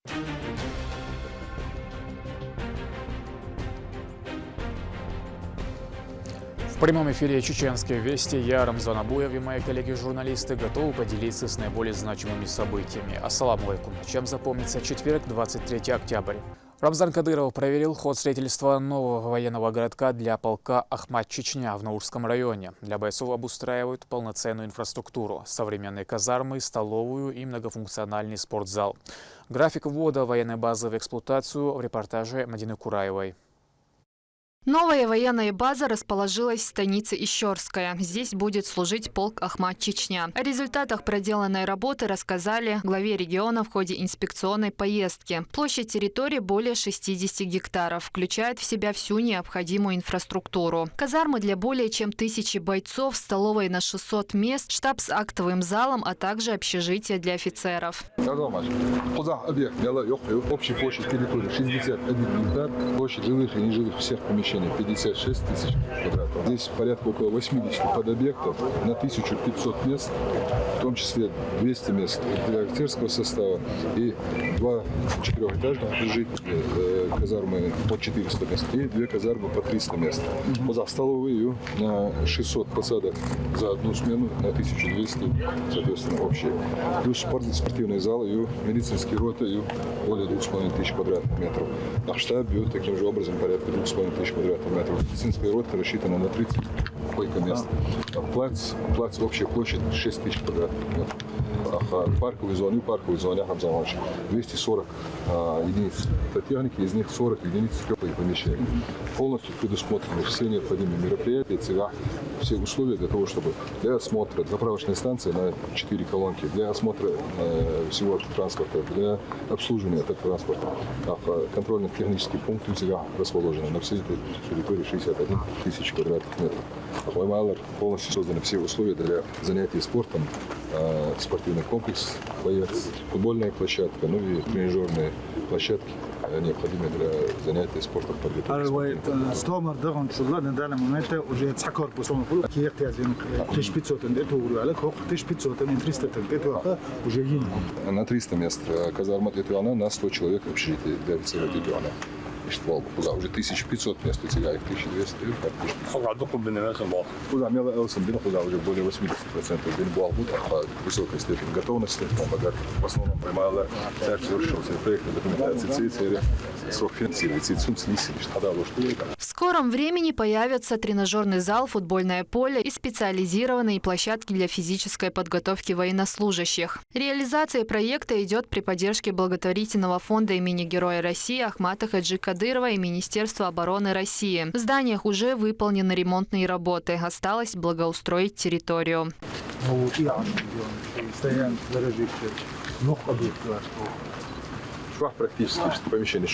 В прямом эфире «Чеченские вести». Я, Рамзан Абуев, и мои коллеги-журналисты готовы поделиться с наиболее значимыми событиями. Ассаламу алейкум. Чем запомнится четверг, 23 октября. Рамзан Кадыров проверил ход строительства нового военного городка для полка Ахмат-Чечня в Наурском районе. Для бойцов обустраивают полноценную инфраструктуру, современные казармы, столовую и многофункциональный спортзал. График ввода военной базы в эксплуатацию в репортаже Мадины Кураевой. Новая военная база расположилась в станице Ищорская. Здесь будет служить полк Ахмат-Чечня. О результатах проделанной работы рассказали главе региона в ходе инспекционной поездки. Площадь территории более 60 гектаров, включает в себя всю необходимую инфраструктуру. Казармы для более чем 1000 бойцов, столовая на 600 мест, штаб с актовым залом, а также общежитие для офицеров. Общая площадь территории 61 гектар, площадь жилых и нежилых всех помещений 56 тысяч квадратов. Здесь порядка около 80 подобъектов на 1500 мест, в том числе 200 мест для офицерского состава и 2 четырехэтажных общежития, казармы по 400 мест и 2 казармы по 300 мест. За столовую на 600 посадок за одну смену, на 1200, соответственно, общие. Плюс спортивный зал и медицинский рота и более 2500 квадратных метров. А штаб бьет таким же образом порядка 2500 квадратных метров. Медицинская рота рассчитана на 30 койко-мест. Плац, общая площадь 6000 квадратных метров. Парковые зоны, 240 единиц техники, из них 40 единиц теплые помещения. Полностью предусмотрены все необходимые мероприятия, все условия для того, чтобы для осмотра заправочной станции на 4 колонки, для осмотра всего транспорта, для обслуживания этого транспорта. Контрольно-технический пункт у себя расположен на всей территории 61 тысяч квадратных метров. Полностью созданы все условия для занятий спортом, спортивный комплекс, боец, футбольная площадка, ну и тренажерные площадки, необходимые для занятий спортом. На 300 мест казарма Тетуана, на 100 человек общежитие для офицеров Тетуана. Уже 1500 мест у тебя, их 1200. Уже более 80% высокой степени готовности. В основном приймали проекты документации, срок финансирования, В скором времени появятся тренажерный зал, футбольное поле и специализированные площадки для физической подготовки военнослужащих. Реализация проекта идет при поддержке благотворительного фонда имени Героя России Ахмата Хаджи Кадырова и Министерства обороны России. В зданиях уже выполнены ремонтные работы. Осталось благоустроить территорию. Практически помещение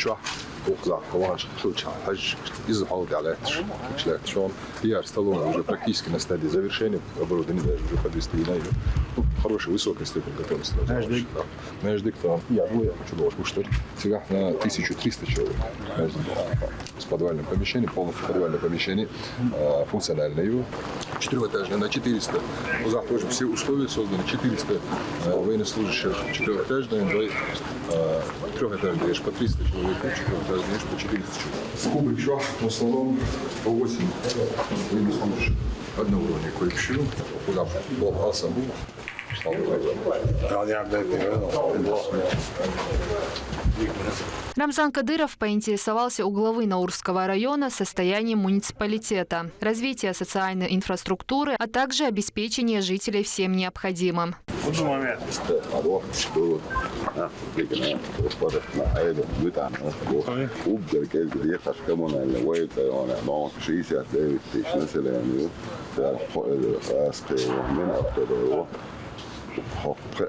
столовая уже практически на стадии завершения, оборудование даже уже подвести на ее. Хорошая, высокая степень готовности. Сега на 1300 человек с подвальным помещением, полностью подвальное помещение, функциональное, 4-этажное на 400. Тоже все условия созданы, 400 военнослужащих, 4-этажное, 3-этажное по 300 человек, 4-этажное по 400 человек. Кубы еще в основном по 8 военнослужащих одного уровня кое-что, куда был Асамбул. Рамзан Кадыров поинтересовался у главы Наурского района состоянием муниципалитета, развития социальной инфраструктуры, а также обеспечения жителей всем необходимым.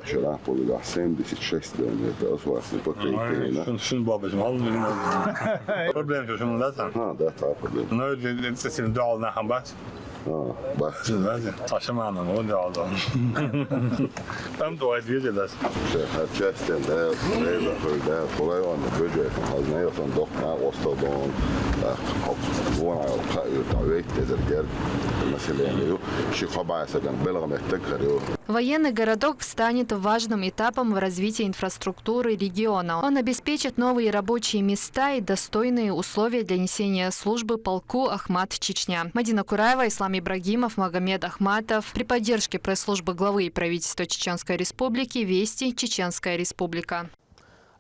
Широко 76 километров асфальтной покрытия. Шин бабы проблем же да там. Да, проблема. Но это индивидуально хамбат. Bak. Hadi taşımanın o da aldı. Tam da o diye de. Çesten de böyle böyle kolay oldu. Böyle hazne yapan dokma ostodon. Vona davet eder. Mesela şikabaya белгам ettекарио. Военный городок станет важным этапом в развитии инфраструктуры региона. Он обеспечит новые рабочие места и достойные условия для несения службы полку Ахмат Чечня. Мадина Кураева, Ислам Ибрагимов, Магомед Ахматов. При поддержке пресс-службы главы и правительства Чеченской Республики «Вести. Чеченская Республика».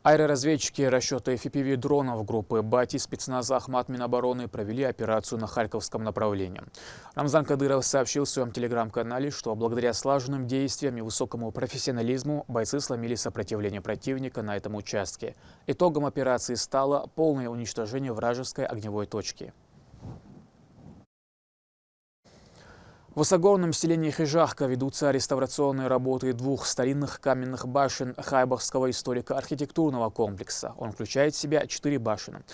Аэроразведчики расчеты FPV-дронов группы «Бати» спецназа Ахмат Минобороны провели операцию на Харьковском направлении. Рамзан Кадыров сообщил в своем телеграм-канале, что благодаря слаженным действиям и высокому профессионализму бойцы сломили сопротивление противника на этом участке. Итогом операции стало полное уничтожение вражеской огневой точки. В высокогорном селении Хижахка ведутся реставрационные работы двух старинных каменных башен Хайбахского историко-архитектурного комплекса. Он включает в себя 4 башен.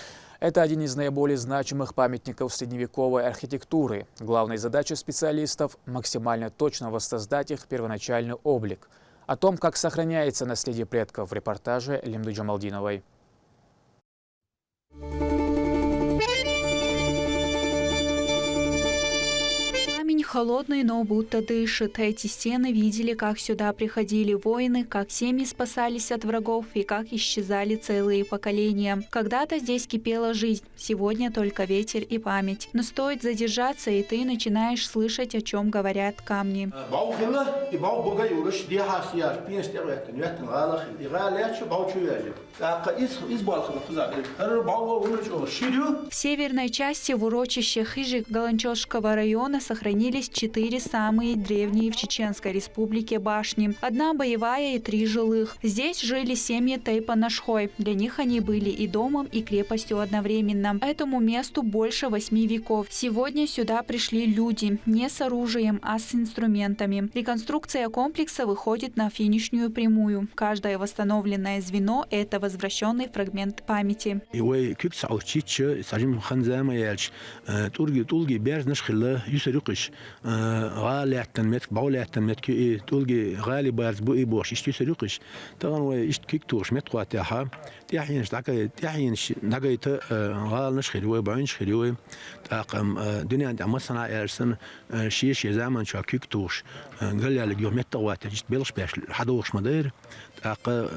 Это один из наиболее значимых памятников средневековой архитектуры. Главной задачей специалистов – максимально точно воссоздать их первоначальный облик. О том, как сохраняется наследие предков, в репортаже Лимды Джамалдиновой. Холодный, но будто дышит. Эти стены видели, как сюда приходили воины, как семьи спасались от врагов и как исчезали целые поколения. Когда-то здесь кипела жизнь, сегодня только ветер и память. Но стоит задержаться, и ты начинаешь слышать, о чем говорят камни. В северной части в урочище Хижик Галанчошского района сохранились 4 самые древние в Чеченской Республике башни. 1 боевая и 3 жилых. Здесь жили семьи Тайпа-Нашхой. Для них они были и домом, и крепостью одновременно. Этому месту больше 8 веков. Сегодня сюда пришли люди. Не с оружием, а с инструментами. Реконструкция комплекса выходит на финишную прямую. Каждое восстановленное звено – это возвращенный фрагмент памяти. غالياتن متك باولياتن متك تولجي غالي بارز بو بوش اشتي سرقش طبعا واشت كيكتوش متقاتها تحين شتاك تحين نغيت غال نشخلوي بعين شخلوي تاقم دنيا عند مصنع ارسن شيش زمان شا كيكتوش قال لي اليوم متقوات جت بلش باش حدوش مدير تاق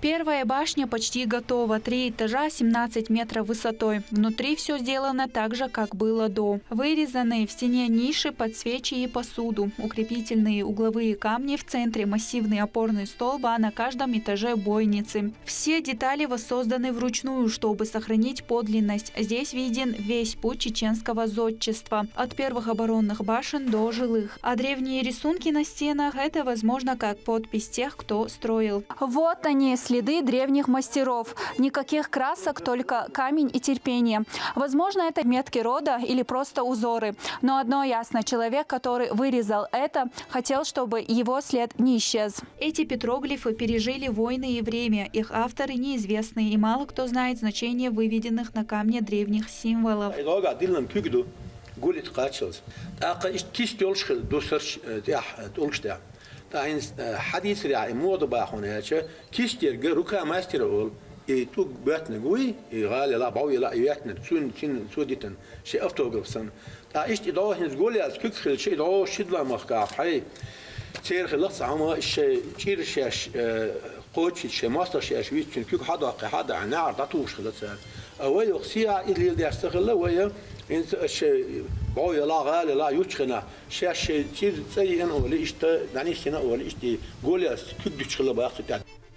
Первая башня почти готова. 3 этажа, 17 метров высотой. Внутри все сделано так же, как было до. Вырезанные в стене ниши под свечи и посуду. Укрепительные угловые камни в центре, массивный опорный столб, а на каждом этаже бойницы. Все детали воссозданы вручную, чтобы сохранить подлинность. Здесь виден весь путь чеченского зодчества. От первых оборонных башен до жилых. А древние рисунки на стенах – это, возможно, как подпись тех, кто строил. Вот они, следы древних мастеров. Никаких красок, только камень и терпение. Возможно, это метки рода или просто узоры. Но одно ясно, человек, который вырезал это, хотел, чтобы его след не исчез. Эти петроглифы пережили войны и время. Их авторы неизвестны, и мало кто знает значение выведенных на камне древних символов. تاين حديث رعي موضوع باخونهاش كيستير جروكا ماستر اول تو باتنا قوي غالي لا باوي لا ياتنا تسون سوديتن شي افتوغرسن تا ايش ادو هنز قولي از كيكخل شي ادو شدلا مخكا حي تير خلص عما شي تشير شاش قوتش شي ماستر شاش ويتن كيك حدا عنار داتوش خلص او يخسيا اللي داستغله ويا شي باوي لا غالي لا يوتشخنا شاش تير زي انه اللي اشتا يعني سنه ولا اشتي قولي از كيك دچخله باخت.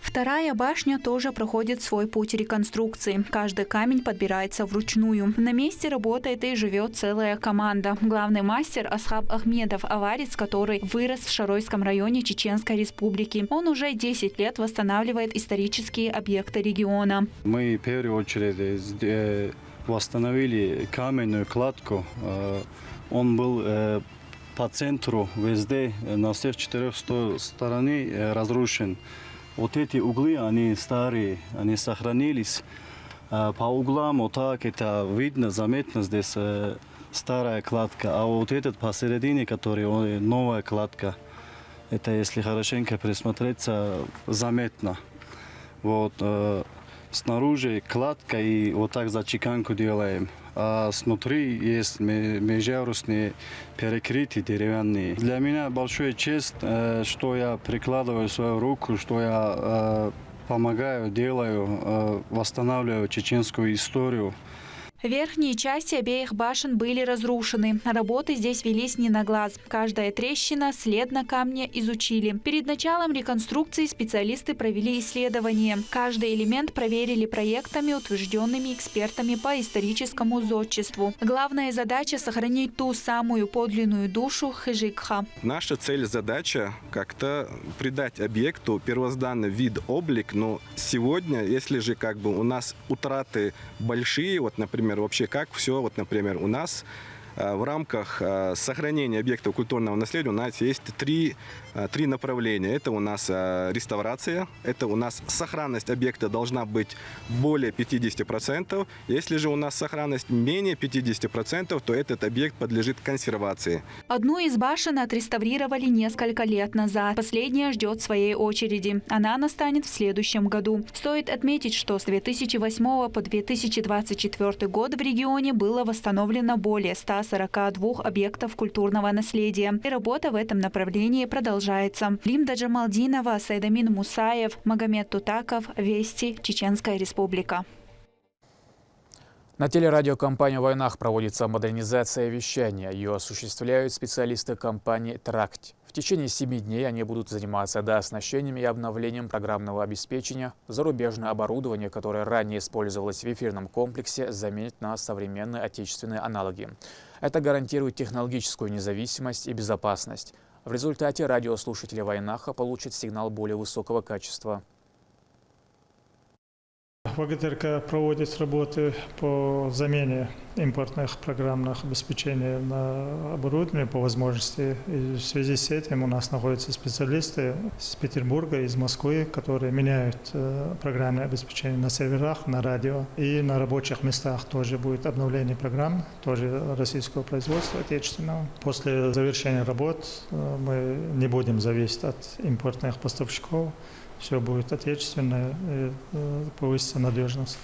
Вторая башня тоже проходит свой путь реконструкции. Каждый камень подбирается вручную. На месте работает и живет целая команда. Главный мастер Асхаб Ахмедов, аварец, который вырос в Шаройском районе Чеченской Республики. Он уже 10 лет восстанавливает исторические объекты региона. Мы в первую очередь восстановили каменную кладку. Он был по центру везде, на всех 4 сторонах разрушен. Вот эти углы, они старые, они сохранились. По углам вот так это видно, заметно здесь старая кладка. А вот этот посередине, который новая кладка, это если хорошенько присмотреться, заметно. Вот снаружи кладка и вот так зачеканку делаем. А снутри есть межярусные перекрытия деревянные. Для меня большая честь, что я прикладываю свою руку, что я помогаю, делаю, восстанавливаю чеченскую историю. Верхние части обеих башен были разрушены. Работы здесь велись не на глаз. Каждая трещина, след на камне изучили. Перед началом реконструкции специалисты провели исследование. Каждый элемент проверили проектами, утвержденными экспертами по историческому зодчеству. Главная задача – сохранить ту самую подлинную душу Хыжикха. Наша цель-задача – как-то придать объекту первозданный вид, облик. Но сегодня, если же у нас утраты большие, вот, например, вообще как все, вот, например, у нас в рамках сохранения объектов культурного наследия у нас есть три направления. Это у нас реставрация, это у нас сохранность объекта должна быть более 50%. Если же у нас сохранность менее 50%, то этот объект подлежит консервации. Одну из башен отреставрировали несколько лет назад. Последняя ждет своей очереди. Она настанет в следующем году. Стоит отметить, что с 2008 по 2024 год в регионе было восстановлено более 142 объектов культурного наследия. И работа в этом направлении продолжается. Лимда Джамалдинова, Сайдамин Мусаев, Магомед Тутаков, Вести, Чеченская Республика. На телерадиокомпании «Войнах» проводится модернизация вещания. Ее осуществляют специалисты компании «Тракт». В течение 7 дней они будут заниматься дооснащением и обновлением программного обеспечения. Зарубежное оборудование, которое ранее использовалось в эфирном комплексе, заменит на современные отечественные аналоги. Это гарантирует технологическую независимость и безопасность. В результате радиослушатели «Войнаха» получат сигнал более высокого качества. ВГТРК проводит работы по замене импортных программных обеспечений на оборудование по возможности. И в связи с этим у нас находятся специалисты из Петербурга, из Москвы, которые меняют программное обеспечение на серверах, на радио. И на рабочих местах тоже будет обновление программ, тоже российского производства, отечественного. После завершения работ мы не будем зависеть от импортных поставщиков. Все будет отечественно и повысится надежность.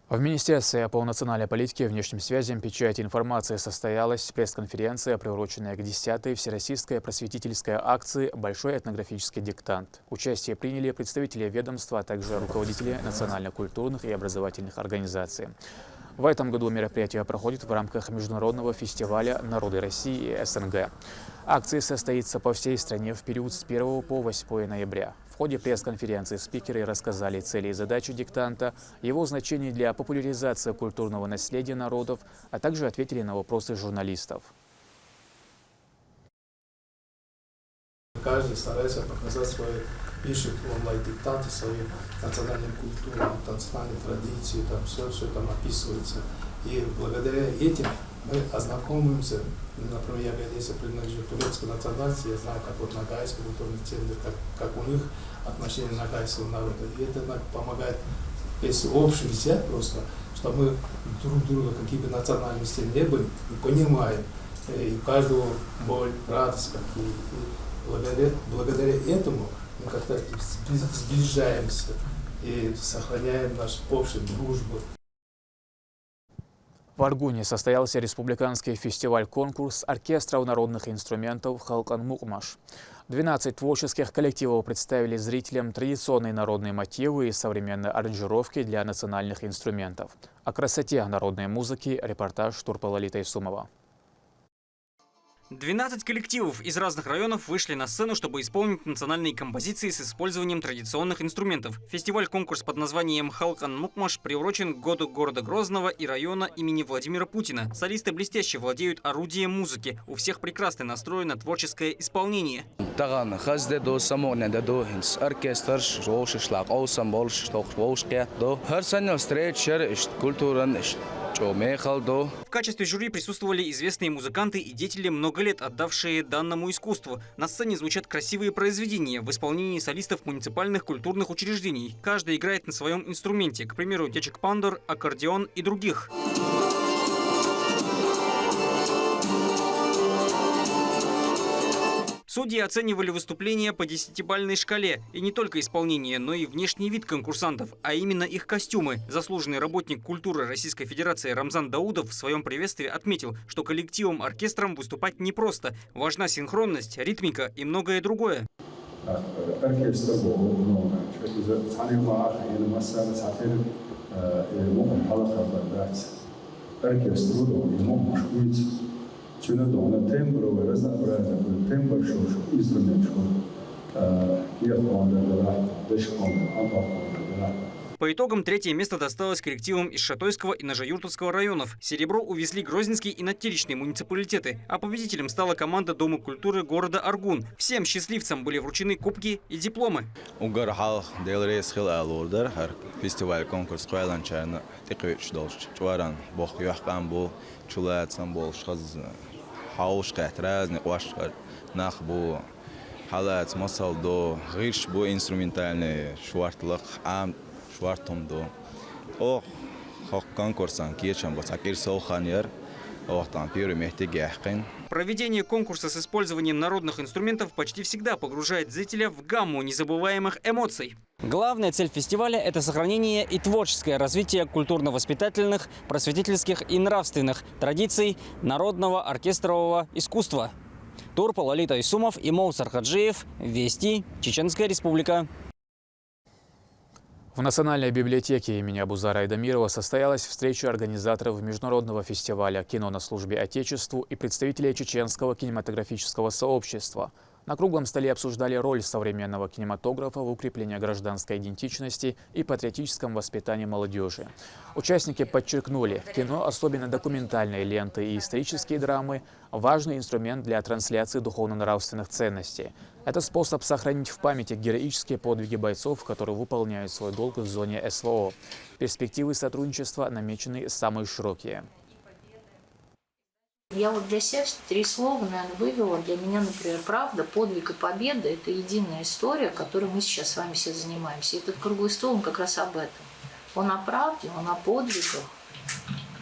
В Министерстве по национальной политике и внешним связям печати информации состоялась пресс-конференция, приуроченная к 10-й Всероссийской просветительской акции «Большой этнографический диктант». Участие приняли представители ведомства, а также руководители национально-культурных и образовательных организаций. В этом году мероприятие проходит в рамках международного фестиваля «Народы России и СНГ». Акция состоится по всей стране в период с 1 по 8 ноября. В ходе пресс-конференции спикеры рассказали цели и задачи диктанта, его значение для популяризации культурного наследия народов, а также ответили на вопросы журналистов. Каждый старается показать свои, пишет онлайн-диктанты, свою национальную культуру, национальную традицию, там все там описывается. И благодаря этим мы ознакомимся. Например, если принадлежит турецкой национальности, я знаю, как вот нагайский культурный центр, как у них отношение нагайского народа. И это помогает, если общий взять просто, что мы друг друга, какие бы национальности не были, понимаем. И у каждого боль, радость какие. Благодаря этому мы как-то сближаемся и сохраняем нашу общую дружбу. В Аргуне состоялся республиканский фестиваль-конкурс оркестров народных инструментов «Халкан Мукмаш». 12 творческих коллективов представили зрителям традиционные народные мотивы и современные аранжировки для национальных инструментов. О красоте народной музыки репортаж Турпалали Тайсумова. 12 коллективов из разных районов вышли на сцену, чтобы исполнить национальные композиции с использованием традиционных инструментов. Фестиваль-конкурс под названием «Халкан Мукмаш» приурочен к году города Грозного и района имени Владимира Путина. Солисты блестяще владеют орудием музыки. У всех прекрасный настрой на творческое исполнение. В качестве жюри присутствовали известные музыканты и деятели, много лет отдавшие данному искусству. На сцене звучат красивые произведения в исполнении солистов муниципальных культурных учреждений. Каждый играет на своем инструменте, к примеру, течек-пандор, аккордеон и других. Судьи оценивали выступления по 10-бальной шкале. И не только исполнение, но и внешний вид конкурсантов, а именно их костюмы. Заслуженный работник культуры Российской Федерации Рамзан Даудов в своем приветствии отметил, что коллективом-оркестром выступать непросто. Важна синхронность, ритмика и многое другое. По итогам третье место досталось коллективам из Шатойского и Ножеюртовского районов. Серебро увезли Грозненский и Надтеричный муниципалитеты. А победителем стала команда Дома культуры города Аргун. Всем счастливцам были вручены кубки и дипломы. Фестиваль конкурс Хуайланчарна тиквич долж чваран бох яхкан бу чулатсан бол шхаз хауш катразни вашкар нах бу халат масал до гиш бу инструментальный швартлык ам швартом до о хок конкурсан кечан бу сакир соханер охтан пиру мехтиги яхкин. Проведение конкурса с использованием народных инструментов почти всегда погружает зрителя в гамму незабываемых эмоций. Главная цель фестиваля – это сохранение и творческое развитие культурно-воспитательных, просветительских и нравственных традиций народного оркестрового искусства. Турпа Лолита Исумов и Моусар Хаджиев. Вести. Чеченская Республика. В Национальной библиотеке имени Абузара Айдамирова состоялась встреча организаторов международного фестиваля «Кино на службе Отечеству» и представителей чеченского кинематографического сообщества. На круглом столе обсуждали роль современного кинематографа в укреплении гражданской идентичности и патриотическом воспитании молодежи. Участники подчеркнули, кино, особенно документальные ленты и исторические драмы, важный инструмент для трансляции духовно-нравственных ценностей. Это способ сохранить в памяти героические подвиги бойцов, которые выполняют свой долг в зоне СВО. Перспективы сотрудничества намечены самые широкие. Я вот для себя 3 слова, наверное, вывела. Для меня, например, правда, подвиг и победа – это единая история, которой мы сейчас с вами все занимаемся. И этот круглый стол, он как раз об этом. Он о правде, он о подвигах.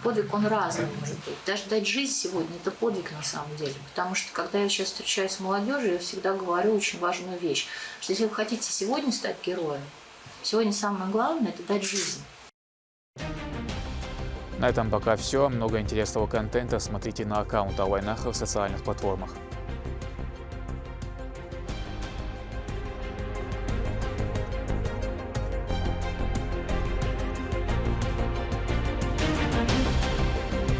Подвиг, он разный может быть. Даже дать жизнь сегодня – это подвиг на самом деле. Потому что, когда я сейчас встречаюсь с молодежью, я всегда говорю очень важную вещь, что если вы хотите сегодня стать героем, сегодня самое главное – это дать жизнь. На этом пока все. Много интересного контента смотрите на аккаунт Алайнаха в социальных платформах.